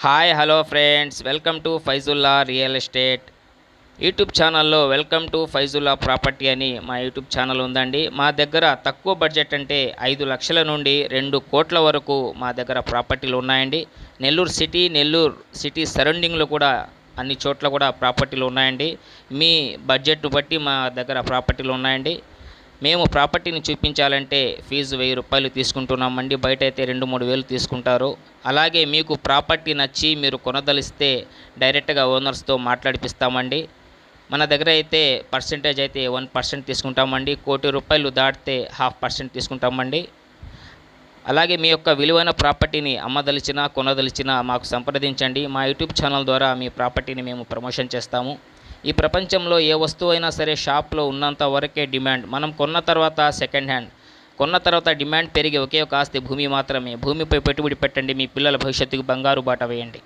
Hi hello friends, welcome to Faizullah real estate YouTube ఛానల్లో. Welcome to Faizullah property అని మా YouTube channel ఉందండి. మా దగ్గర తక్కువ బడ్జెట్ అంటే 5 లక్షల నుండి 2 కోట్ల వరకు మా దగ్గర ప్రాపర్టీలు ఉన్నాయండి. నెల్లూరు సిటీ సరౌండింగ్లో కూడా అన్ని చోట్ల కూడా ప్రాపర్టీలు ఉన్నాయండి. మీ బడ్జెట్ను బట్టి మా దగ్గర ప్రాపర్టీలు ఉన్నాయండి. మేము ప్రాపర్టీని చూపించాలంటే ఫీజు 1000 రూపాయలు తీసుకుంటున్నామండి. బయట అయితే 2-3 వేలు తీసుకుంటారు. అలాగే మీకు ప్రాపర్టీ నచ్చి మీరు కొనదలిస్తే డైరెక్ట్గా ఓనర్స్తో మాట్లాడిపిస్తామండి. మన దగ్గర అయితే పర్సెంటేజ్ అయితే 1% తీసుకుంటామండి. 1,00,00,000 దాటితే 0.5% తీసుకుంటామండి. అలాగే మీ యొక్క విలువైన ప్రాపర్టీని అమ్మదలిచినా కొనదలిచినా మాకు సంప్రదించండి. మా యూట్యూబ్ ఛానల్ ద్వారా మీ ప్రాపర్టీని మేము ప్రమోషన్ చేస్తాము. ఈ ప్రపంచంలో ఏ వస్తువు అయినా సరే షాప్లో ఉన్నంత వరకే డిమాండ్. మనం కొన్న తర్వాత సెకండ్ హ్యాండ్, కొన్న తర్వాత డిమాండ్ పెరిగే ఒకే ఒక ఆస్తి భూమి మాత్రమే. భూమిపై పెట్టుబడి పెట్టండి, మీ పిల్లల భవిష్యత్తుకు బంగారు బాట వేయండి.